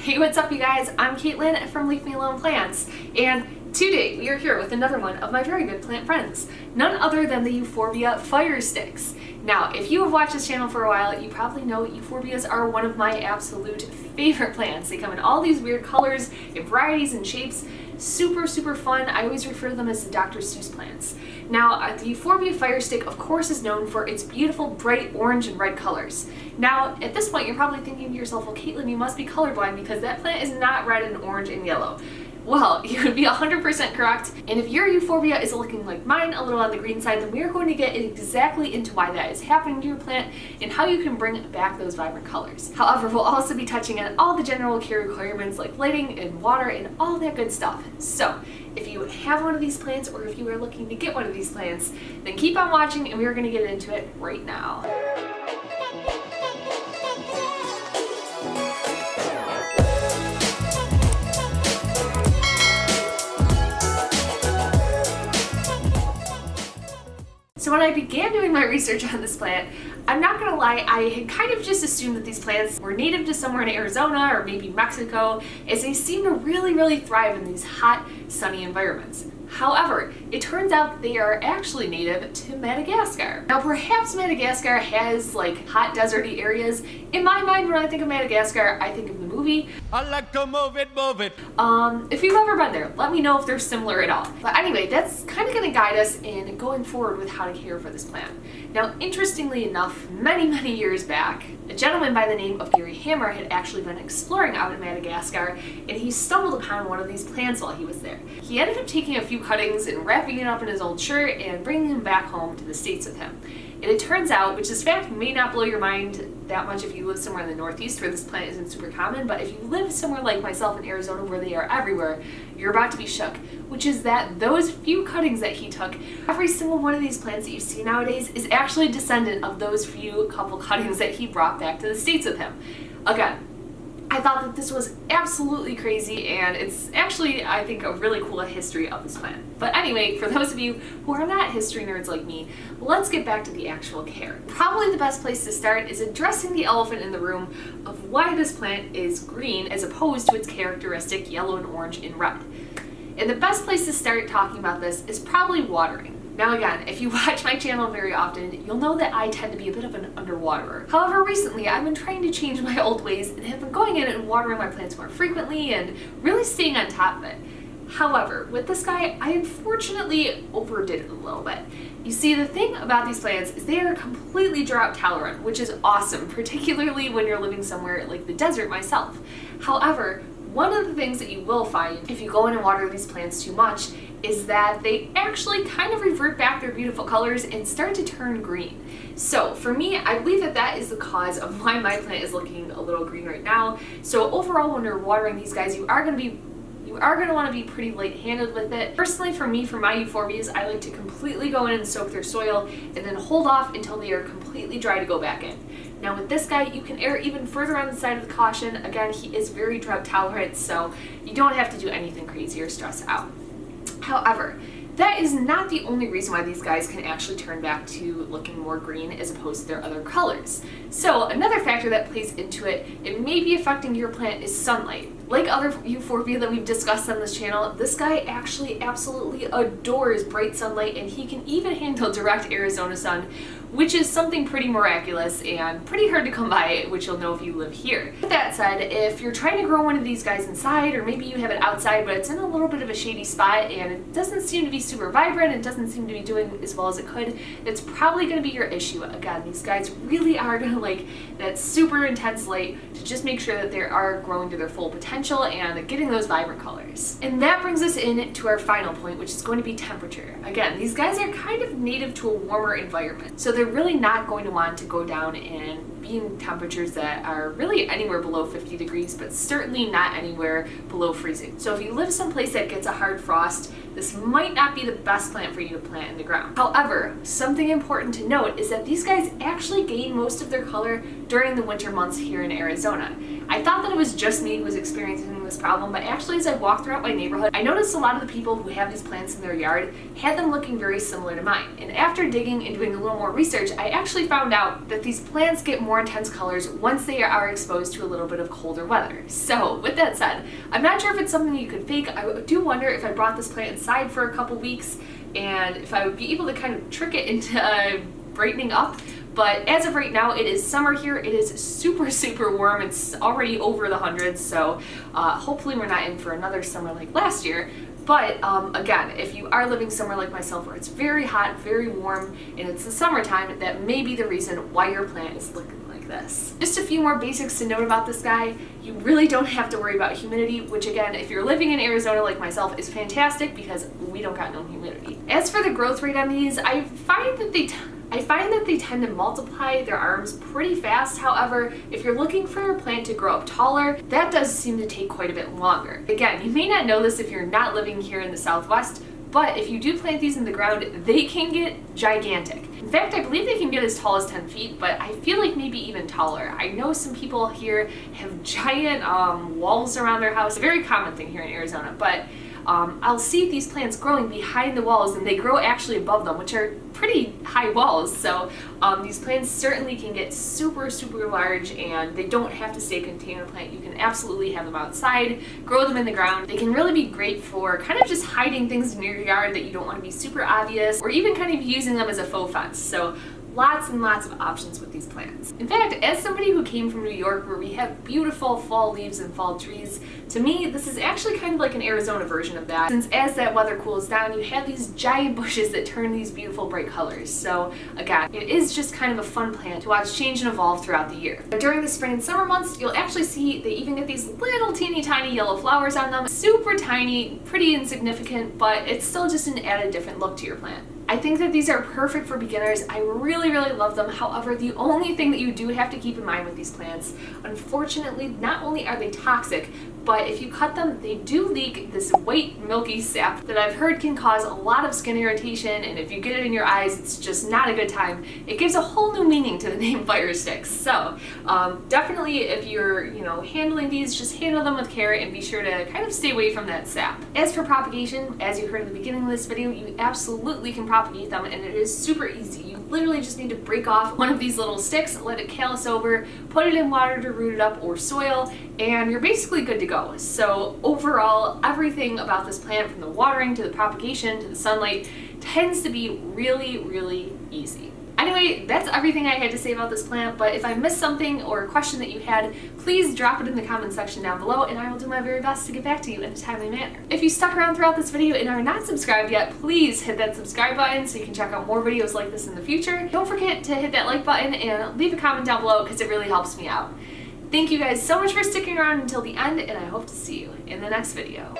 Hey, what's up you guys? I'm Caitlin from Leave Me Alone Plants, and today we are here with another one of my very good plant friends, none other than the Euphorbia Fire Sticks. Now, if you have watched this channel for a while, you probably know euphorbias are one of my absolute favorite plants. They come in all these weird colors and varieties and shapes. Super fun. I always refer to them as the Dr. Seuss plants. Now, the Euphorbia Fire Stick, of course, is known for its beautiful bright orange and red colors. Now, at this point, you're probably thinking to yourself, well, Caitlin, you must be colorblind because that plant is not red and orange and yellow. Well, you would be 100% correct, and if your euphorbia is looking like mine, a little on the green side, then we are going to get exactly into why that is happening to your plant and how you can bring back those vibrant colors. However, we'll also be touching on all the general care requirements like lighting and water and all that good stuff. So, if you have one of these plants or if you are looking to get one of these plants, then keep on watching and we are going to get into it right now. So when I began doing my research on this plant, I'm not gonna lie, I had kind of just assumed that these plants were native to somewhere in Arizona or maybe Mexico, as they seem to really thrive in these hot, sunny environments. However, it turns out they are actually native to Madagascar. Now perhaps Madagascar has like hot deserty areas. In my mind, when I think of Madagascar, I think of the movie. I like to move it. If you've ever been there, let me know if they're similar at all. But anyway, that's kind of going to guide us in going forward with how to care for this plant. Now, interestingly enough, many years back, a gentleman by the name of Gary Hammer had actually been exploring out in Madagascar, and he stumbled upon one of these plants while he was there. He ended up taking a few cuttings and wrapping it up in his old shirt and bringing them back home to the States with him. And it turns out, which this fact may not blow your mind that much if you live somewhere in the Northeast where this plant isn't super common, but if you live somewhere like myself in Arizona where they are everywhere, you're about to be shook, which is that those few cuttings that he took, every single one of these plants that you see nowadays is actually a descendant of those few couple cuttings that he brought back to the States with him. Again, I thought that this was absolutely crazy, and it's actually, I think, a really cool history of this plant. But anyway, for those of you who are not history nerds like me, let's get back to the actual care. Probably the best place to start is addressing the elephant in the room of why this plant is green as opposed to its characteristic yellow and orange and red. And the best place to start talking about this is probably watering. Now again, if you watch my channel very often, you'll know that I tend to be a bit of an underwaterer. However, recently I've been trying to change my old ways and have been going in and watering my plants more frequently and really staying on top of it. However, with this guy, I unfortunately overdid it a little bit. You see, the thing about these plants is they are completely drought tolerant, which is awesome, particularly when you're living somewhere like the desert myself. However, one of the things that you will find if you go in and water these plants too much is that they actually kind of revert back their beautiful colors and start to turn green. So for me, I believe that that is the cause of why my plant is looking a little green right now. So overall, when you're watering these guys, you are going to want to be pretty light-handed with it. Personally, for me, for my euphorbias, I like to completely go in and soak their soil and then hold off until they are completely dry to go back in. Now with this guy, you can err even further on the side of the caution. Again, he is very drought tolerant, so you don't have to do anything crazy or stress out. However, that is not the only reason why these guys can actually turn back to looking more green as opposed to their other colors. So another factor that plays into it, it may be affecting your plant, is sunlight. Like other euphorbia that we've discussed on this channel, this guy actually absolutely adores bright sunlight, and he can even handle direct Arizona sun, which is something pretty miraculous and pretty hard to come by, which you'll know if you live here. With that said, if you're trying to grow one of these guys inside, or maybe you have it outside but it's in a little bit of a shady spot and it doesn't seem to be super vibrant, it doesn't seem to be doing as well as it could, it's probably going to be your issue. Again, these guys really are going to like that super intense light to just make sure that they are growing to their full potential and getting those vibrant colors. And that brings us in to our final point, which is going to be temperature. Again, these guys are kind of native to a warmer environment, so they're really not going to want to go down and be in temperatures that are really anywhere below 50 degrees, but certainly not anywhere below freezing. So if you live someplace that gets a hard frost, this might not be the best plant for you to plant in the ground. However, something important to note is that these guys actually gain most of their color during the winter months here in Arizona. I thought that it was just me who was experiencing this problem, but actually as I walked throughout my neighborhood, I noticed a lot of the people who have these plants in their yard had them looking very similar to mine. And after digging and doing a little more research, I actually found out that these plants get more intense colors once they are exposed to a little bit of colder weather. So with that said, I'm not sure if it's something you could fake. I do wonder if I brought this plant inside for a couple weeks and if I would be able to kind of trick it into brightening up. But as of right now, it is summer here. It is super, super warm. It's already over the hundreds, so hopefully we're not in for another summer like last year. But again, if you are living somewhere like myself where it's very hot, very warm, and it's the summertime, that may be the reason why your plant is looking like this. Just a few more basics to note about this guy. You really don't have to worry about humidity, which again, if you're living in Arizona like myself, is fantastic because we don't got no humidity. As for the growth rate on these, I find that they tend to multiply their arms pretty fast. However, if you're looking for your plant to grow up taller, that does seem to take quite a bit longer. Again, you may not know this if you're not living here in the Southwest, but if you do plant these in the ground, they can get gigantic. In fact, I believe they can get as tall as 10 feet, but I feel like maybe even taller. I know some people here have giant walls around their house. A very common thing here in Arizona, but I'll see these plants growing behind the walls and they grow actually above them, which are pretty high walls. So these plants certainly can get super, super large and they don't have to stay a container plant. You can absolutely have them outside, grow them in the ground. They can really be great for kind of just hiding things in your yard that you don't want to be super obvious, or even kind of using them as a faux fence. So lots and lots of options with these plants. In fact, as somebody who came from New York where we have beautiful fall leaves and fall trees, to me this is actually kind of like an Arizona version of that, since as that weather cools down you have these giant bushes that turn these beautiful bright colors. So again, it is just kind of a fun plant to watch change and evolve throughout the year. Now, during the spring and summer months, you'll actually see they even get these little teeny tiny yellow flowers on them. Super tiny, pretty insignificant, but it's still just an added different look to your plant. I think that these are perfect for beginners. I really, really love them. However, the only thing that you do have to keep in mind with these plants, unfortunately, not only are they toxic, but if you cut them, they do leak this white milky sap that I've heard can cause a lot of skin irritation, and if you get it in your eyes, it's just not a good time. It gives a whole new meaning to the name fire sticks. So definitely if you're handling these, just handle them with care and be sure to kind of stay away from that sap. As for propagation, as you heard at the beginning of this video, you absolutely can propagate them and it is super easy. You literally just need to break off one of these little sticks, let it callus over, put it in water to root it up or soil, and you're basically good to go. So overall, everything about this plant, from the watering to the propagation to the sunlight, tends to be really, really easy. Anyway, that's everything I had to say about this plant, but if I missed something or a question that you had, please drop it in the comment section down below and I will do my very best to get back to you in a timely manner. If you stuck around throughout this video and are not subscribed yet, please hit that subscribe button so you can check out more videos like this in the future. Don't forget to hit that like button and leave a comment down below because it really helps me out. Thank you guys so much for sticking around until the end, and I hope to see you in the next video.